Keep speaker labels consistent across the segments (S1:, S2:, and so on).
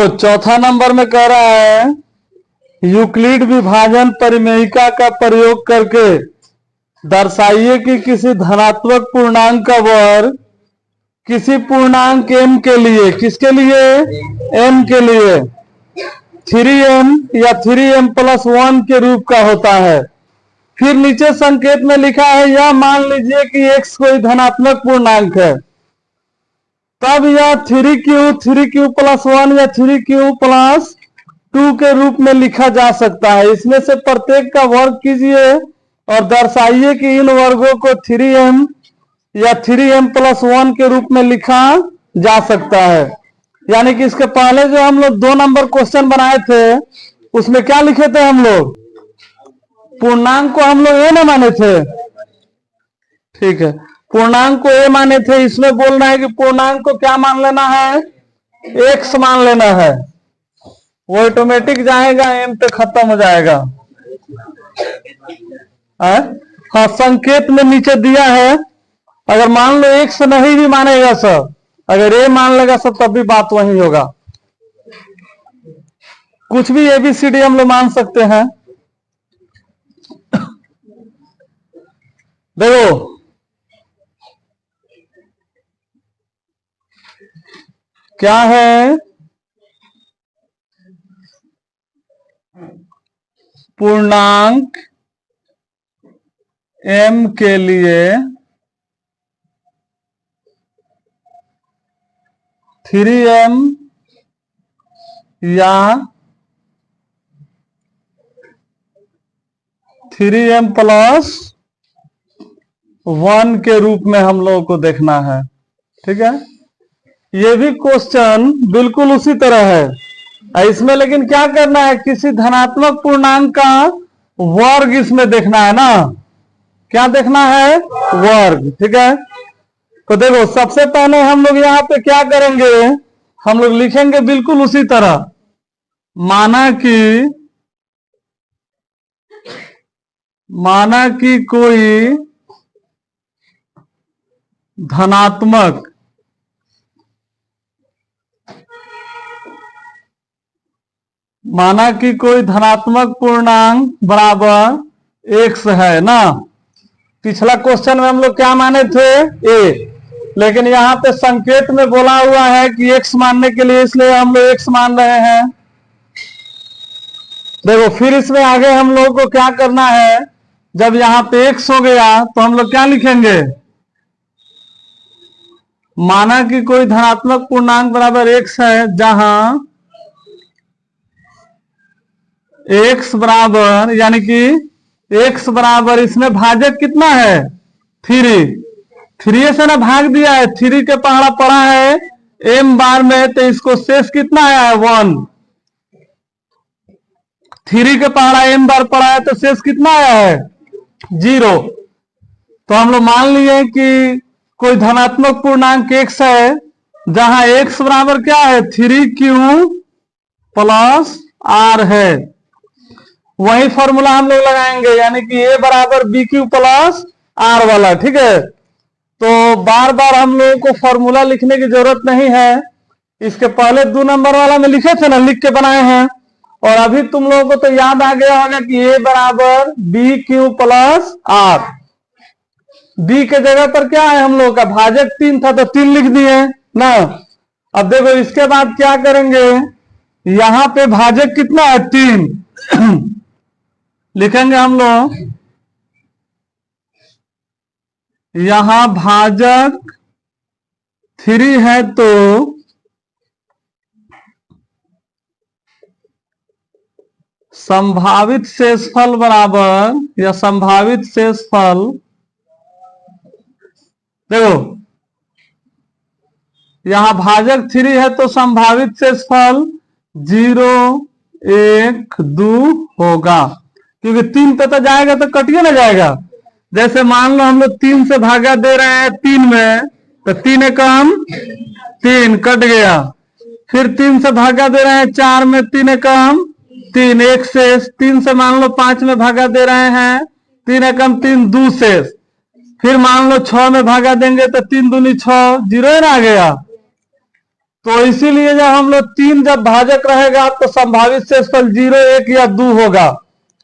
S1: तो चौथा नंबर में कह रहा है यूक्लिड विभाजन परिमेयिका का प्रयोग करके दर्शाइए कि किसी धनात्मक पूर्णांक का वर्ग किसी पूर्णांक m के लिए, किसके लिए, m के लिए 3m या 3m+1 के रूप का होता है। फिर नीचे संकेत में लिखा है यह मान लीजिए कि x कोई धनात्मक पूर्णांक है, तब यह 3q+1 या 3q+2 के रूप में लिखा जा सकता है। इसमें से प्रत्येक का वर्ग कीजिए और दर्शाइए कि इन वर्गों को 3m या 3m+1 के रूप में लिखा जा सकता है। यानी कि इसके पहले जो हम लोग 2 नंबर क्वेश्चन बनाए थे उसमें क्या लिखे थे हम लोग, पूर्णांक को हम लोग ए न माने थे, ठीक है, पूर्णांक को ए माने थे। इसमें बोल रहा है कि पूर्णांक को क्या मान लेना है, एक्स मान लेना है। वो ऑटोमेटिक जाएगा एम पे खत्म हो जाएगा। हाँ, संकेत में नीचे दिया है, अगर मान लो एक्स नहीं भी मानेगा सब, अगर ए मान लेगा सब तब भी बात वही होगा। कुछ भी एबीसीडी हम लोग मान सकते हैं। देखो क्या है, पूर्णांक m के लिए 3m या 3m+1 के रूप में हम लोगों को देखना है। ठीक है, ये भी क्वेश्चन बिल्कुल उसी तरह है। इसमें लेकिन क्या करना है, किसी धनात्मक पूर्णांक का वर्ग इसमें देखना है ना, क्या देखना है, वर्ग। ठीक है, तो देखो सबसे पहले हम लोग यहाँ पे क्या करेंगे, हम लोग लिखेंगे बिल्कुल उसी तरह, माना कि कोई धनात्मक पूर्णांक बराबर एक्स है ना। पिछला क्वेश्चन में हम लोग क्या माने थे, ए, लेकिन यहाँ पे संकेत में बोला हुआ है कि एक्स मानने के लिए, इसलिए हम लोग एक्स मान रहे हैं। देखो फिर इसमें आगे हम लोग को क्या करना है, जब यहाँ पे एक्स हो गया तो हम लोग क्या लिखेंगे, माना कि कोई धनात्मक पूर्णांक बराबर एक्स है, जहां एक्स बराबर, यानी कि एक्स बराबर इसमें भाजक कितना है, 3 से ना भाग दिया है, 3 के पहाड़ा पड़ा है m बार में, तो इसको शेष कितना आया है, 1। 3 के पहाड़ा m बार पड़ा है तो शेष कितना आया है, 0। तो हम लोग मान लिए कि कोई धनात्मक पूर्णांक x है, जहां x बराबर क्या है, 3q+r है। वही फॉर्मूला हम लोग लगाएंगे, यानी कि a बराबर bq+r वाला। ठीक है, तो बार बार हम लोगों को फॉर्मूला लिखने की जरूरत नहीं है। इसके पहले 2 नंबर वाला में लिखे थे ना, लिख के बनाए हैं। और अभी तुम लोगों को तो याद आ गया होगा कि a बराबर bq+r, b के जगह पर क्या है, हम लोगों का भाजक 3 था तो 3 लिख दिए ना। अब देखो इसके बाद क्या करेंगे, यहां पे भाजक कितना है, 3 लिखेंगे हम लोग, यहां भाजक 3 है तो संभावित शेषफल बराबर, या संभावित शेषफल, देखो यहां भाजक 3 है तो संभावित शेषफल 0, 1, 2 होगा, क्योंकि 3 पे तो जाएगा तो कटिए ना जाएगा। जैसे मान लो हम लोग 3 से भागा दे रहे हैं 3 में, तो 3 एकम 3 कट गया। फिर 3 से भागा दे रहे हैं 4 में, 3 एकम 3, एक शेष। 3 से मान लो 5 में भागा दे रहे हैं, 3 एकम 3, 2 शेष। फिर मान लो 6 में भागा देंगे तो 3 दूनी 6, 0 आ गया। तो इसीलिए जब हम लोग 3 जब भाजक रहेगा तो संभावित शेषफल 0, 1 या 2 होगा।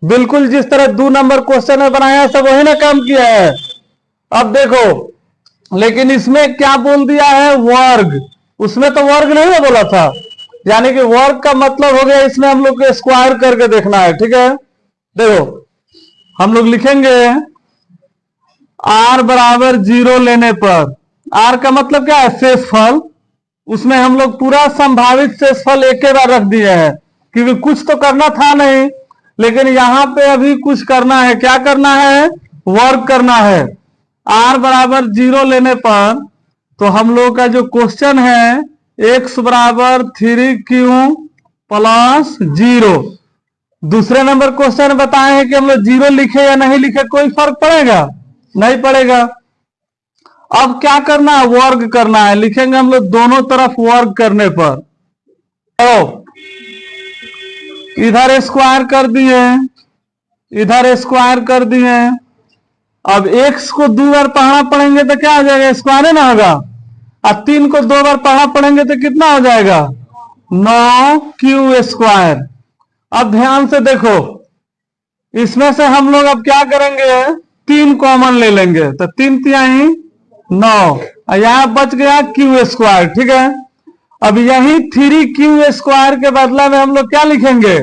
S1: बिल्कुल जिस तरह 2 नंबर क्वेश्चन में बनाया सब वही ना काम किया है। अब देखो, लेकिन इसमें क्या बोल दिया है, वर्ग। उसमें तो वर्ग नहीं ना बोला था, यानी कि वर्ग का मतलब हो गया इसमें हम लोग को स्क्वायर करके देखना है। ठीक है, देखो हम लोग लिखेंगे r बराबर 0 लेने पर, r का मतलब क्या है, शेषफल। उसमें हम लोग पूरा संभावित शेषफल एक ही बार रख दिए हैं, क्योंकि कुछ तो करना था नहीं, लेकिन यहां पे अभी कुछ करना है। क्या करना है, वर्ग करना है। r बराबर 0 लेने पर तो हम लोग का जो क्वेश्चन है x बराबर 3q प्लस 0। दूसरे नंबर क्वेश्चन बताए हैं कि हम लोग 0 लिखे या नहीं लिखे, कोई फर्क पड़ेगा नहीं पड़ेगा। अब क्या करना है, वर्ग करना है। लिखेंगे हम लोग दोनों तरफ वर्ग करने पर, तो इधर स्क्वायर कर दिए, इधर स्क्वायर कर दिए। अब x को 2 बार पढ़ना पड़ेंगे तो क्या हो जाएगा, स्क्वायर ना होगा। अब 3 को 2 बार पढ़ना पड़ेंगे तो कितना हो जाएगा, 9q स्क्वायर। अब ध्यान से देखो, इसमें से हम लोग अब क्या करेंगे, 3 कॉमन ले लेंगे, तो 3 तिहाई 9, यहां बच गया क्यू स्क्वायर। ठीक है, अब यही 3q स्क्वायर के बदला में हम लोग क्या लिखेंगे,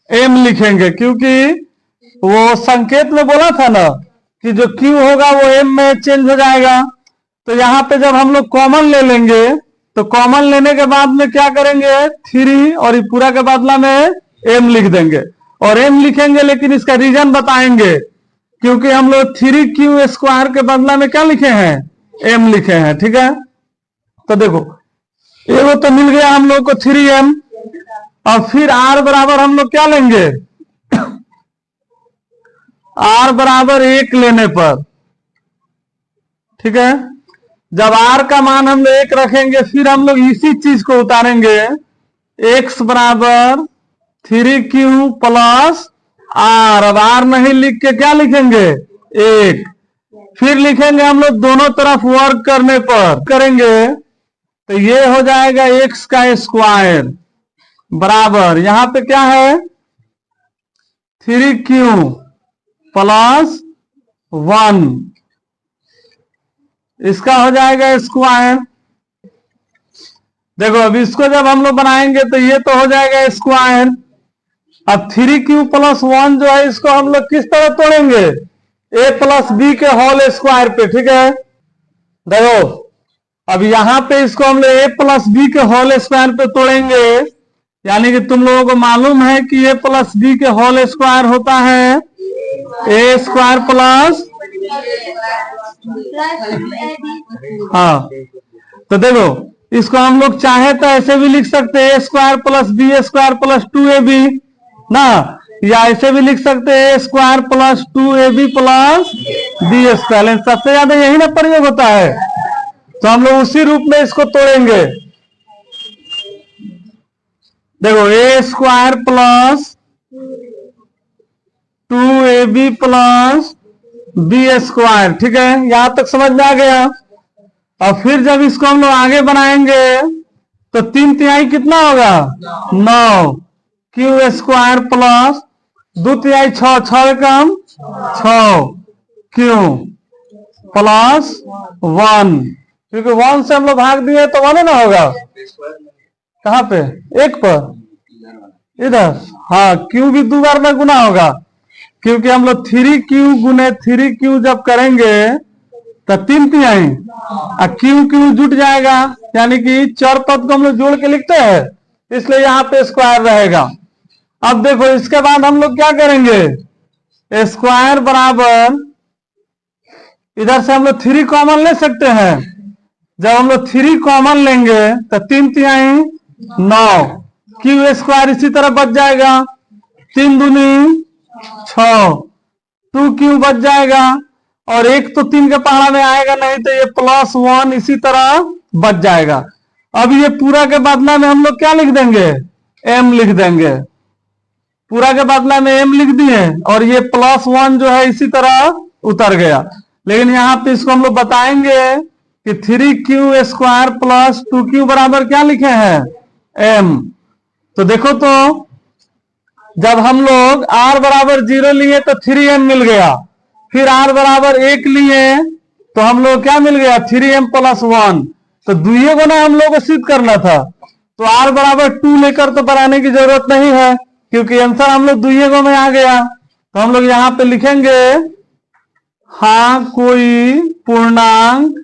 S1: m लिखेंगे, क्योंकि वो संकेत में बोला था ना कि जो q होगा वो m में चेंज हो जाएगा। तो यहाँ पे जब हम लोग कॉमन ले लेंगे तो कॉमन लेने के बाद में क्या करेंगे, 3 और पूरा के बदला में m लिख देंगे, और m लिखेंगे, लेकिन इसका रीजन बताएंगे, क्योंकि हम लोग 3q स्क्वायर के बदला में क्या लिखे हैं, m लिखे हैं। ठीक है, तो देखो वो तो मिल गया हम लोग को 3m। और फिर r बराबर हम लोग क्या लेंगे, r बराबर 1 लेने पर, ठीक है, जब r का मान हम लोग 1 रखेंगे, फिर हम लोग इसी चीज को उतारेंगे, x बराबर 3q प्लस r। अब r नहीं लिख के क्या लिखेंगे, 1। फिर लिखेंगे हम लोग दोनों तरफ वर्ग करने पर करेंगे, तो ये हो जाएगा x का स्क्वायर बराबर, यहां पे क्या है, 3q प्लस 1, इसका हो जाएगा स्क्वायर। देखो अब इसको जब हम लोग बनाएंगे तो ये तो हो जाएगा स्क्वायर। अब 3q प्लस 1 जो है इसको हम लोग किस तरह तोड़ेंगे, a प्लस बी के होल स्क्वायर पे। ठीक है, देखो अब यहां पे इसको हम लोग a प्लस बी के होल स्क्वायर पे तोड़ेंगे, यानी कि तुम लोगों को मालूम है कि a प्लस बी के होल स्क्वायर होता है a स्क्वायर प्लस, हाँ, तो देखो इसको हम लोग चाहे तो ऐसे भी लिख सकते हैं, a square plus B square plus 2ab ना, या ऐसे भी लिख सकते हैं a square plus 2ab plus B square. सबसे ज्यादा यही ना प्रयोग होता है, तो हम लोग उसी रूप में इसको तोड़ेंगे। देखो a square plus 2ab plus B square. ठीक है, यहां तक समझ में आ गया। और फिर जब इसको हम लोग आगे बनाएंगे तो 3 तिहाई कितना होगा, 9 क्यू स्क्वायर प्लस 2 तिहाई 6, 6 कम 6 क्यू प्लस 1, क्योंकि 1 से हम लोग भाग दिए तो 1 ना होगा, कहां पे, 1 पर इधर, हाँ, क्यू भी 2 बार में गुना होगा, क्योंकि हम लोग 3q गुने 3q जब करेंगे तो 3 तिहाई क्यू क्यू जुट जाएगा, यानी कि चर पद को हम लोग जोड़ के लिखते हैं, इसलिए यहाँ पे स्क्वायर रहेगा। अब देखो इसके बाद हम लोग क्या करेंगे, स्क्वायर बराबर, इधर से हम लोग 3 कॉमन ले सकते हैं, जब हम लोग 3 कॉमन लेंगे तो 3 तिहाई 9 क्यू स्क्वायर इसी तरह बच जाएगा, 3 दूनी 6 2q बच जाएगा, और 1 तो 3 के पहाड़ा में आएगा नहीं, तो ये प्लस 1 इसी तरह बच जाएगा। अब ये पूरा के बदला में हम लोग क्या लिख देंगे, m लिख देंगे, पूरा के बदला में m लिख दिए, और ये प्लस 1 जो है इसी तरह उतर गया। लेकिन यहाँ पे इसको हम लोग बताएंगे कि 3q² प्लस 2q बराबर क्या लिखे हैं m। तो देखो तो जब हम लोग r बराबर 0 लिए तो 3m मिल गया, फिर r बराबर 1 लिए तो हम लोग क्या मिल गया 3m प्लस 1। तो दुइये को ना हम लोग को सिद्ध करना था, तो r बराबर 2 लेकर तो बनाने की जरूरत नहीं है क्योंकि आंसर हम लोग दुइये को में आ गया। तो हम लोग यहां पे लिखेंगे हाँ कोई पूर्णांक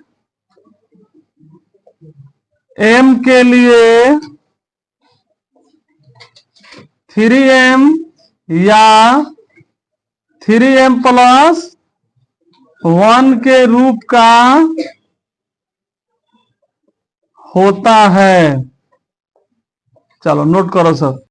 S1: m के लिए 3m या 3m प्लस 1 के रूप का होता है। चलो नोट करो सब।